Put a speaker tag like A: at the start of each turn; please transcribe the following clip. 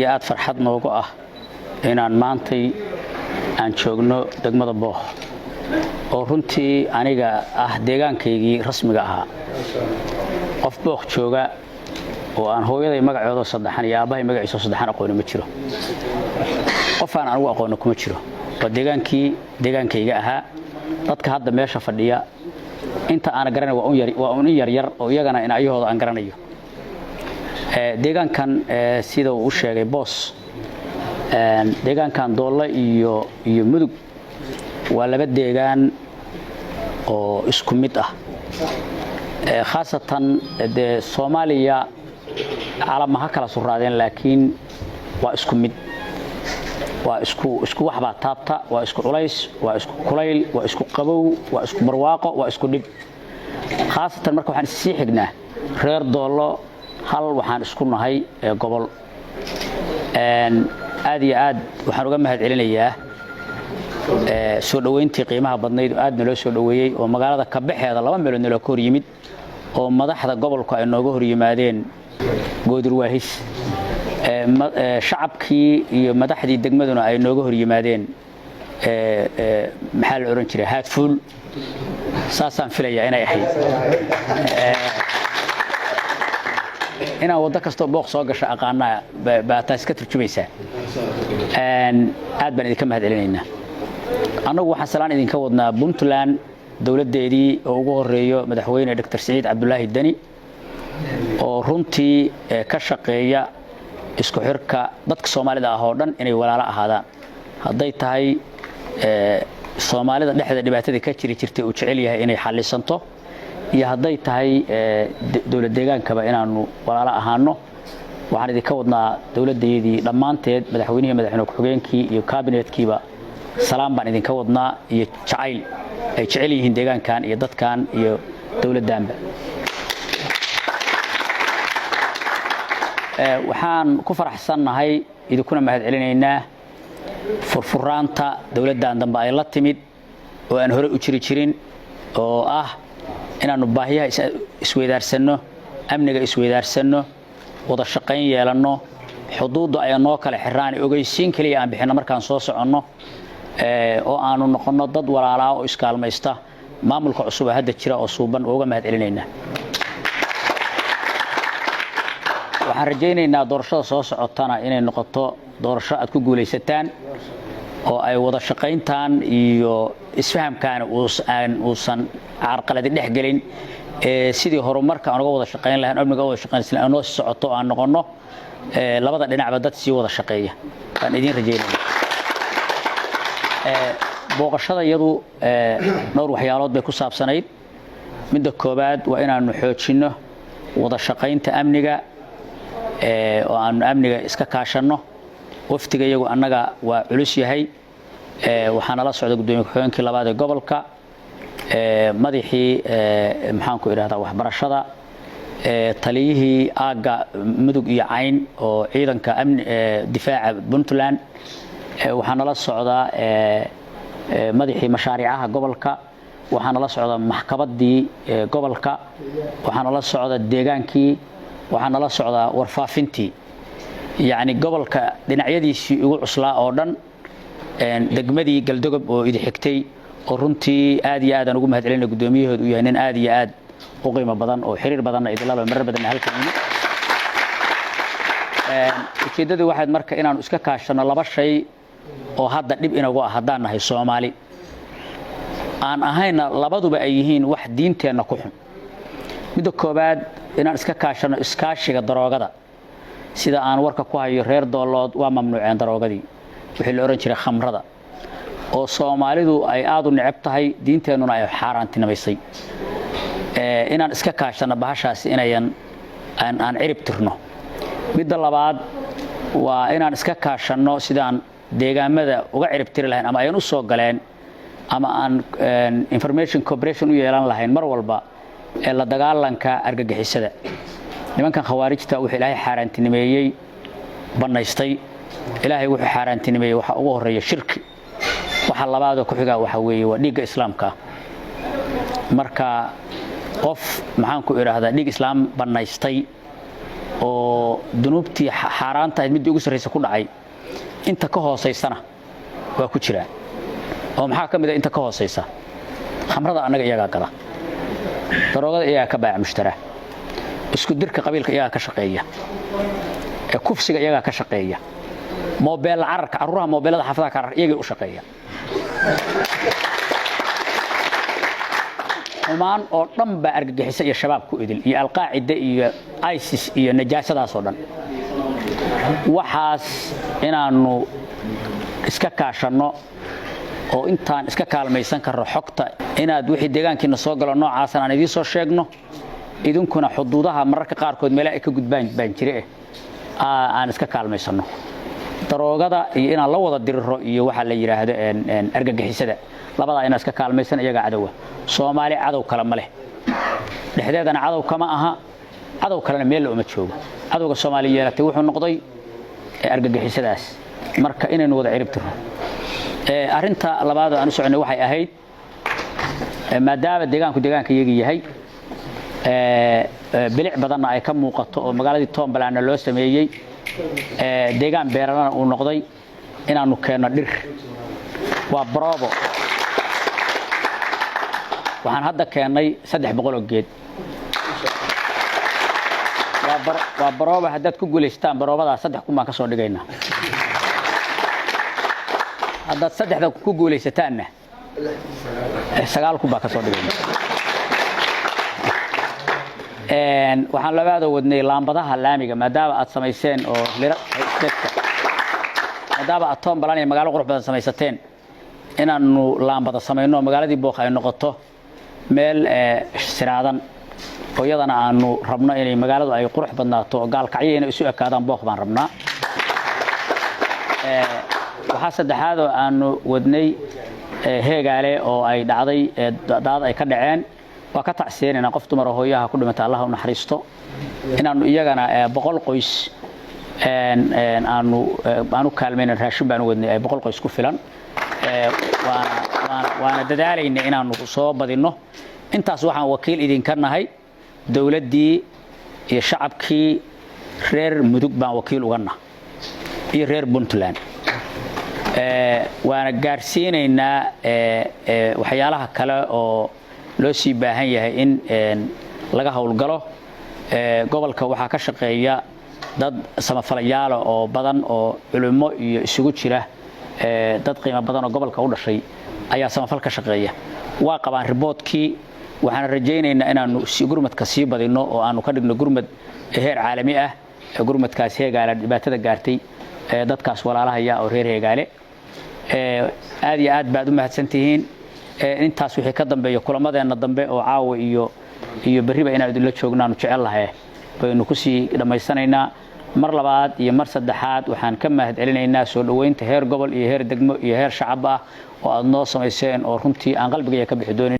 A: aad farxad noogu ah inaan maantay aan joogno degmada Booq oo runtii aniga ah deegaankaygii rasmiga ahaa qof Booq jooga oo aan hooyaday magacooda saddexan iyo aabahay magaciisa saddexan aqoon ma jiro qof aan anigu aqoon kuma jiro waa deegaankayga ahaa dadka hadda meesha fadhiya inta aan garanay waa un yar oo iyagana in ayahooda aan garanayo deegaankan sida uu sheegay boos deegaankan Doolle iyo Mudug waa laba deegaan oo isku mid ah khaasatan Soomaaliya calamaha kala suraadeen laakiin waa isku mid waa isku waxba taabta waa isku culays waa isku kulayl waa isku qabow waa isku barwaaqo waa isku dhib khaasatan marka waxaan sii xignaa reer Doollo hal waxaan isku nahay gobol aad iyo aad waxaan uga mahad celinayaa soo dhaweyntii qiimaha badnayd aad noo soo dhaweeyay oo magaalada ka baxeeda laba meelood noo ka hor yimid oo madaxda gobolka ay nooga hor yimaadeen goodir waahis shacabkii iyo madaxdii degmaduna ay nooga hor yimaadeen maxaa la oran jiray haadfuul saasaan filayaa inay ahayd inaan wada kasto Booq soo gasho aqaana baa taas ka turjumaysa aad baan idinka mahad celinaynaa anagu waxaan salaan idinka wadnaa Puntland dawladeedii oo ugu horeeyo madaxweyne Dr. Saciid Cabdullaahi Dani oo runtii ka shaqeeya isku xirka dadka Soomaalida ah oo dhan inay walaalo ahaadaan haday tahay Soomaalida dhexda dhibaatada ka jirtay oo jecel yahay inay xallisanto iyo haday tahay dawlad deegaankaba inaanu walaalo ahaano waxaan idinka wadnaa dawladeedii dhamaanteed madaxweyne ku-xigeenkii iyo kabinetkiiba salaam baan idinka wadnaa iyo jacayl ay jecel yihiin deegaankan iyo dadkan iyo dawladdaanba waxaan ku faraxsanahay idinkuna mahad celinaynaa furfuraanta dawladdan dambe ay la timid oo aan hore u jirin oo ah inaanu baahiyaha isweydaarsano amniga isweydaarsano wada shaqayn yeelano xuduudda ay noo kala xiraan ogeysiin kaliya aan bixino markaan soo soconno oo aanu noqono dad walaalaa oo iskaalmaysta maamulka cusub hadda jira oo suuban uga mahad celinaynaa waxaan rajaynaynaa doorashada soo socotana inay noqoto doorasho aad ku guuleysataan oo ay wada shaqayntaan iyo isfahamkaan uusan carqalad dhex gelin sidii horumarka aan uga wada shaqayn lahayn amniga wada shaqaynaysan aan noo socoto aan noqono labada dhinacba dad si wada shaqeeya aan idin rajaynaynaa booqashada iyadu dhowr waxyaalood bay ku saabsanayd midda koobaad waa inaanu xoojino wada shaqaynta amniga oo aan amniga iska kaashano waftiga iyagu annaga waa culus yahay waxaana la socda gudoomiye ku-xigeenkii labaad ee gobolka madaxii maxaan ku iraahdaa waxbarashada taliyihii aaga Mudug iyo Cayn oo ciidanka difaaca Puntland waxaana la socda madaxii mashaariicaha gobolka waxaana la socda maxkamadii gobolka waxaana la socda deegaankii waxaana la socda warfaafintii يعني قبلك dhinacyadii ugu cuslaa oo dhan degmadii Galdogob oo idin xigtay oo runtii aad iyo aad aan ugu mahad celinay gudoomiyahooda u yahay nin aad iyo aad u qiimo badan oo xiriir badan idin la marar badan halkan ujeedadu waxaad marka inaanu iska kaashano laba shay oo hadda dhib inagu ah haddaan nahay Soomaali aan ahayna labaduba ay yihiin wax diinteena ku xun midda koobaad inaan iska kaashano iskaashiga daroogada sida aan warka ku hayo reer doolood waa mamnuuceen daroogadii wixii la oran jiray khamrada oo Soomaalidu ay aad u neceb tahay diinteenuna ay xaaraantinimaysay inaan iska kaashano bahashaas inayan aan cirib tirno midda labaad waa inaan iska kaashano sidaan deegaamada uga cirib tiri lahayn ama ayan u soo galeen ama aan information cooperation u yeelan lahayn mar walba ee la dagaalanka argagixisada nimankan khawaarijta wuxuu Ilaahay xaaraantinimeeyay banaystay Ilaahay wuxuu xaaraantinimeeyay waxa ugu horeeya shirki waxa labaad oo ku xiga waxa weeye waa dhiigga islaamka marka qof maxaan ku iraahdaa dhiig islaam banaystay oo dunuubtii xaaraanta mid ugu sareysa ku dhacay inta ka hooseysana waa ku jira oo maxaa kamid ah inta ka hooseysa khamrada anaga iyaga gada daroogada iyaga ka baac mushtara isku dirka qabiilka iyaga ka shaqeeya ee kufsiga iyaga ka shaqeeya موبيل عرك عروها موبيلات حفظها كار يجي وشقية ومان أردم بأرجع حسي الشباب كودل يا القاعدة يا آيسيس يا نجاسة ده صدق وحاس إنه إسكاكاشنو أو إنتان إسكاكال ما يسنكر حقته إن دوحي دجان كنا صاقل النوع عسنا ندي صار شجنه إذن كنا حدودها مرة كقاركود ملاك جود بان تريه أنا إسكاكال ما يسنه daroogada iyo in la wada diriro iyo waxa la yiraahdo argagixisada labada in iska kaalmaysan iyaga cadow Soomaali cadow kala ma leh dhexdeedana cadow kama aha cadow kalena meel uma joogo cadowga Soomaaliyeed wuxuu noqday argagixisadaas marka inaynu wada cirib tiro arinta labaad aan u soconay waxay ahayd maadaama deegaanka iyaga yahay bilic badan ay ka muuqato oo magaaladii Toombalaan loo sameeyay deegaan beeralana uu noqday inaanu keeno dhir waa bravo waxaan hadda keenay 300 geed waa bravo haddaad ku guuleystaan bravoda 3 kun baan ka soo dhigaynaa haddaad 3 ku guuleysataanna 9 kun baan ka soo dhigaynaa waxaan labaada wadnay laambadaha laamiga maadaama aad sameyseen oo maadaama aad Toombalaan iyo magaalo qurux badan sameysateen inaanu laambada sameyno magaaladii Booq ay noqoto meel siraadan oo iyadana aanu rabno inay magaaladu ay qurux badnaato oo gaalkacyo inay isu ekaadaan Booq baan rabnaa waxa saddexaad oo aanu wadnay heegaale oo ay dhacday daad ay ka dhaceen waa ka tacsiinayna qof dumar hooyaha ku dhimatay Allah u naxariisto inaanu iyagana 100 qoys aanu kaalmeyn raashin baan wadnay ay 100 qoys ku filan waana dadaalayna inaanu soo badino intaas waxaan wakiil idin ka nahay dawladdii iyo shacabkii reer mudug baan wakiil uga nahay iyo reer Puntland waana gaarsiinaynaa waxyaalaha kale oo loo sii baahan yahay in laga hawlgalo gobolka waxa ka shaqeeya dad samafalayaal oo badan oo culimo iyo isugu jira dad qiimo badan oo gobolka u dhashay ayaa samafal ka shaqeeya waa qabaan riboodkii waxaan rajaynaynaa inaanu si gurmadka sii badino oo aanu ka dhigno gurmad heer caalami ah gurmadkaas heegaala dhibaatada gaartay dadkaas walaalaha oo reer heegaale aad iyo aad baad u mahadsantihiin intaas wixii ka dambeeyo kulamadeena dambe oo caawa iyo bariba inaan idin la joognaano jecel lahay baynu ku sii dhameysanaynaa mar labaad iyo mar saddexaad waxaan ka mahad celinaynaa soo dhaweynta heer gobol iyo heer degmo iyo heer shacab ah oo aad noo sameyseen oo runtii aan qalbigayga ka bixi doonin